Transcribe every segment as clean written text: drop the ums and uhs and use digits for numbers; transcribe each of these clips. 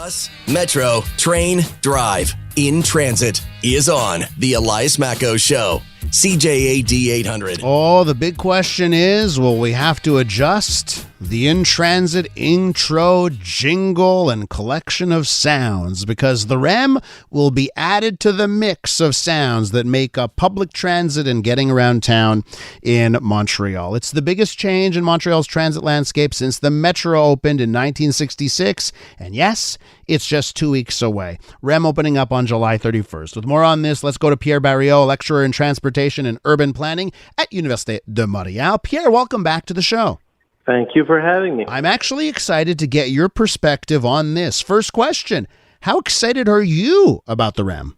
Bus, metro, train, drive. In Transit is on The Elias Macco Show. CJAD 800. Oh, the big question is, will we have to adjust the In Transit intro, jingle, and collection of sounds? Because the REM will be added to the mix of sounds that make up public transit and getting around town in Montreal. It's the biggest change in Montreal's transit landscape since the Metro opened in 1966. And yes, it's just 2 weeks away. REM opening up on July 31st. With more on this, let's go to Pierre Barrieau, lecturer in transportation and urban planning at Université de Montréal. Pierre, welcome back to the show. Thank you for having me. I'm actually excited to get your perspective on this. First question, how excited are you about the REM?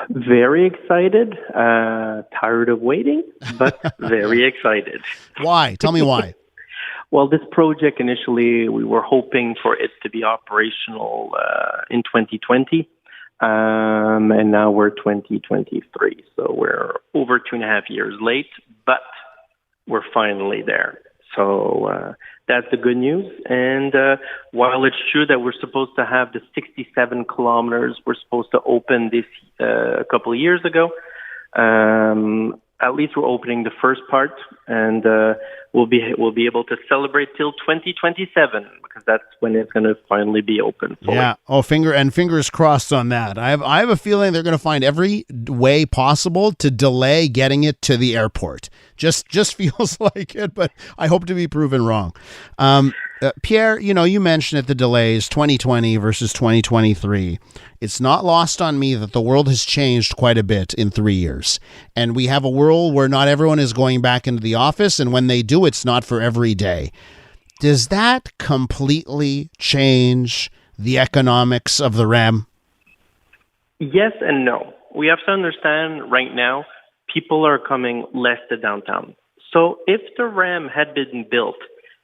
Very excited. Tired of waiting, but very excited. Why? Tell me why. Well, this project initially, we were hoping for it to be operational in 2020. And now we're 2023. So we're over 2.5 years late, but we're finally there. So that's the good news. And while it's true that we're supposed to have the 67 kilometers we're supposed to open this a couple of years ago, at least we're opening the first part, and we'll be able to celebrate till 2027 because that's when it's going to finally be open. Yeah. Oh, fingers crossed on that. I have a feeling they're going to find every way possible to delay getting it to the airport. Just feels like it, but I hope to be proven wrong. Pierre, you mentioned it, the delays, 2020 versus 2023. It's not lost on me that the world has changed quite a bit in 3 years. And we have a world where not everyone is going back into the office, and when they do, it's not for every day. Does that completely change the economics of the REM? Yes and no. We have to understand right now, people are coming less to downtown. So if the REM had been built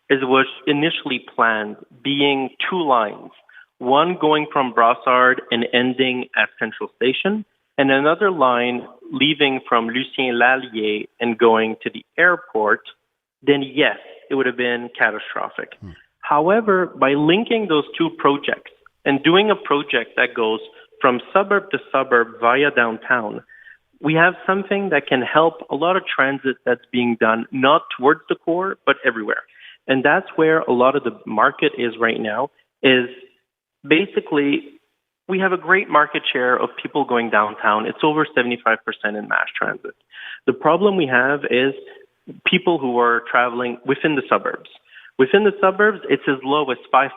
as was initially planned, being 2 lines, one going from Brassard and ending at Central Station, and another line leaving from Lucien Lallier and going to the airport, then yes, it would have been catastrophic. However, by linking those 2 projects and doing a project that goes from suburb to suburb via downtown, we have something that can help a lot of transit that's being done, not towards the core, but everywhere. And that's where a lot of the market is right now, is basically we have a great market share of people going downtown. It's over 75% in mass transit. The problem we have is people who are traveling within the suburbs. Within the suburbs, it's as low as 5%,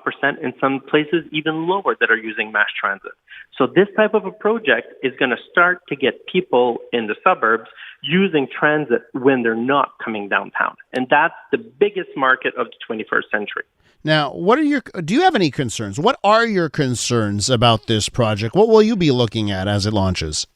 in some places even lower, that are using mass transit. So this type of a project is going to start to get people in the suburbs using transit when they're not coming downtown. And that's the biggest market of the 21st century. Now, do you have any concerns? What are your concerns about this project? What will you be looking at as it launches?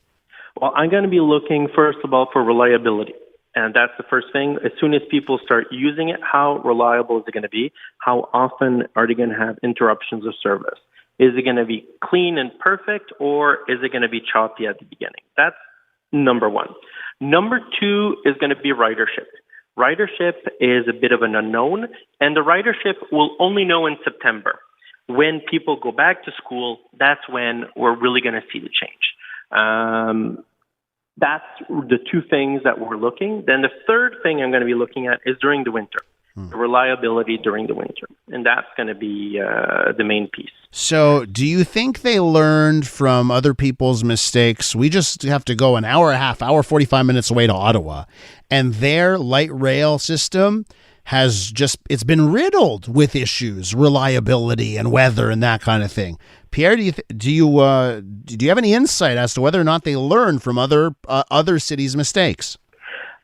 Well, I'm going to be looking, first of all, for reliability. And that's the first thing. As soon as people start using it, how reliable is it going to be? How often are they going to have interruptions of service? Is it going to be clean and perfect, or is it going to be choppy at the beginning? That's number one. Number 2 is going to be ridership. Ridership is a bit of an unknown, and the ridership we'll only know in September. When people go back to school, that's when we're really going to see the change. That's the 2 things that we're looking. Then the third thing I'm going to be looking at is during the winter, the reliability during the winter. And that's going to be the main piece. So do you think they learned from other people's mistakes? We just have to go an hour and a half, 45 minutes away to Ottawa, and their light rail system it's been riddled with issues, reliability and weather and that kind of thing. Pierre, do you have any insight as to whether or not they learned from other cities' mistakes?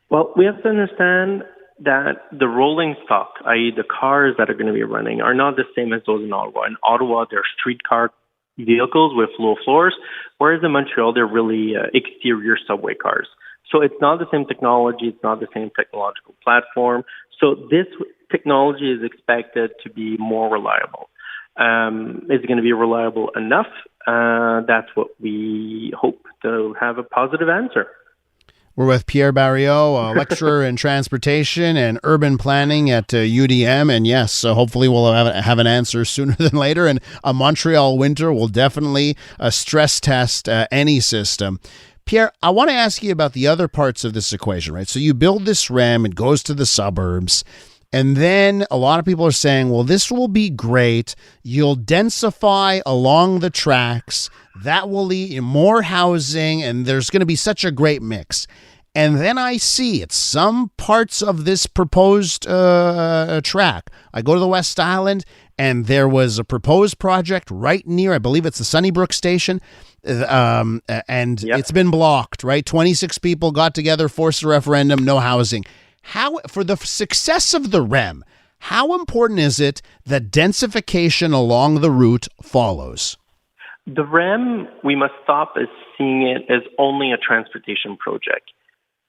Well, we have to understand that the rolling stock, i.e. the cars that are going to be running, are not the same as those in Ottawa. In Ottawa, they're streetcar vehicles with low floors, whereas in Montreal, they're really exterior subway cars. So it's not the same technology, it's not the same technological platform. So this technology is expected to be more reliable. Is it going to be reliable enough? That's what we hope to have a positive answer. We're with Pierre Barrieau, a lecturer in transportation and urban planning at UdeM. And yes, hopefully we'll have an answer sooner than later. And a Montreal winter will definitely stress test any system. Pierre, I want to ask you about the other parts of this equation, right? So you build this REM, it goes to the suburbs. And then a lot of people are saying, well, this will be great. You'll densify along the tracks. That will lead more housing, and there's going to be such a great mix. And then I see it's some parts of this proposed track. I go to the West Island, and there was a proposed project right near, I believe it's the Sunnybrook station, and It's been blocked, right? 26 people got together, forced a referendum, no housing. How, for the success of the REM, how important is it that densification along the route follows? The REM, we must stop as seeing it as only a transportation project.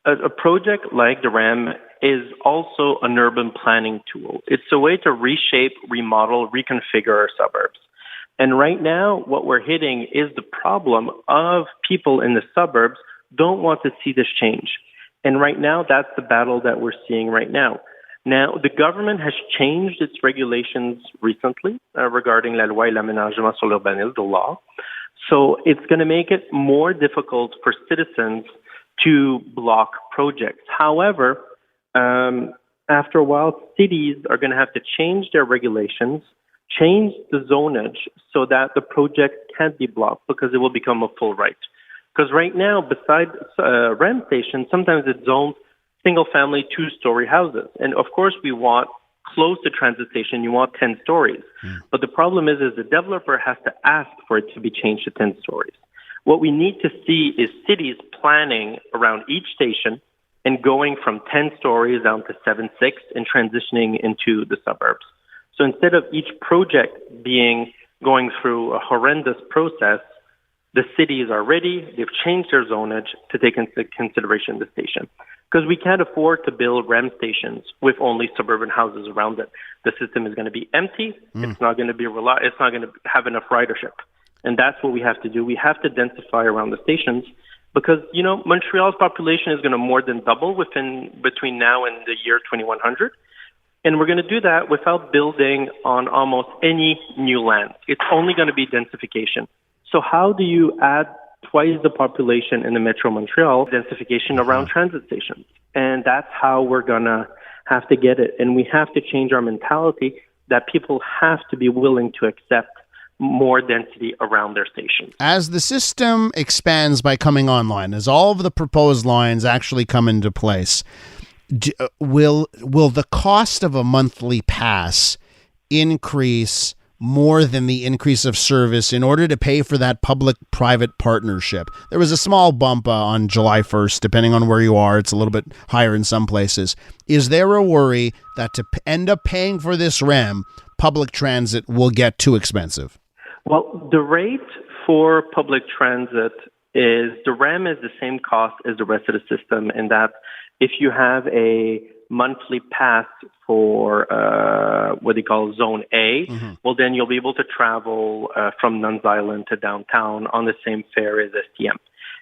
A project like the REM is also an urban planning tool. It's a way to reshape, remodel, reconfigure our suburbs. And right now, what we're hitting is the problem of people in the suburbs don't want to see this change. And right now, that's the battle that we're seeing right now. Now, the government has changed its regulations recently regarding la loi et l'aménagement sur l'urbanisme, the law. So it's going to make it more difficult for citizens to block projects. However, after a while, cities are going to have to change their regulations, change the zonage so that the project can't be blocked because it will become a full right. Because right now, besides REM stations, sometimes it's zoned single-family, two-story houses. And of course, we want close to transit station, you want 10 stories. But the problem is the developer has to ask for it to be changed to 10 stories. What we need to see is cities planning around each station and going from 10 stories down to 7, 6 and transitioning into the suburbs. So instead of each project going through a horrendous process, the cities are ready, they've changed their zonage to take into consideration the station. Because we can't afford to build REM stations with only suburban houses around it. The system is going to be empty, it's not going to be it's not going to have enough ridership. And that's what we have to do. We have to densify around the stations because, Montreal's population is going to more than double between now and the year 2100. And we're going to do that without building on almost any new land. It's only going to be densification. So how do you add twice the population in the Metro Montreal? Densification around transit stations. And that's how we're going to have to get it. And we have to change our mentality that people have to be willing to accept more density around their stations. As the system expands by coming online, as all of the proposed lines actually come into place, will the cost of a monthly pass increase more than the increase of service in order to pay for that public-private partnership? There was a small bump on July 1st, depending on where you are. It's a little bit higher in some places. Is there a worry that to end up paying for this REM, public transit will get too expensive? Well, the rate for public transit the REM is the same cost as the rest of the system in that if you have a monthly pass for what they call Zone A, well, then you'll be able to travel from Nuns Island to downtown on the same fare as STM.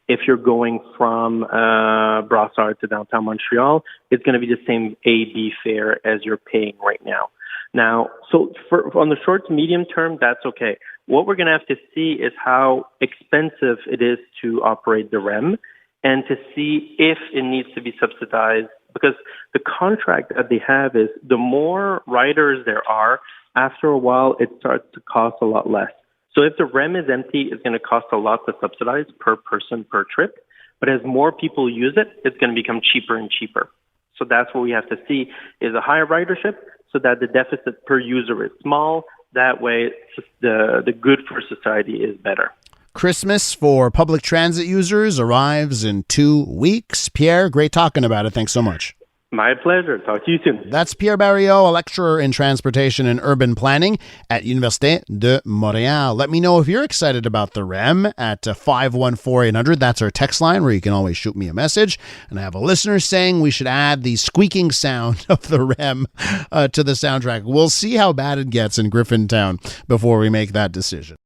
If you're going from Brossard to downtown Montreal, it's going to be the same A-B fare as you're paying right now. Now, so on the short to medium term, that's okay. What we're going to have to see is how expensive it is to operate the REM and to see if it needs to be subsidized, because the contract that they have is the more riders there are, after a while, it starts to cost a lot less. So if the REM is empty, it's going to cost a lot to subsidize per person, per trip. But as more people use it, it's going to become cheaper and cheaper. So that's what we have to see is a higher ridership so that the deficit per user is small. That way, the good for society is better. Christmas for public transit users arrives in 2 weeks. Pierre, great talking about it. Thanks so much. My pleasure. Talk to you soon. That's Pierre Barrieau, a lecturer in transportation and urban planning at Université de Montréal. Let me know if you're excited about the REM at 514-800. That's our text line where you can always shoot me a message. And I have a listener saying we should add the squeaking sound of the REM to the soundtrack. We'll see how bad it gets in Griffintown before we make that decision.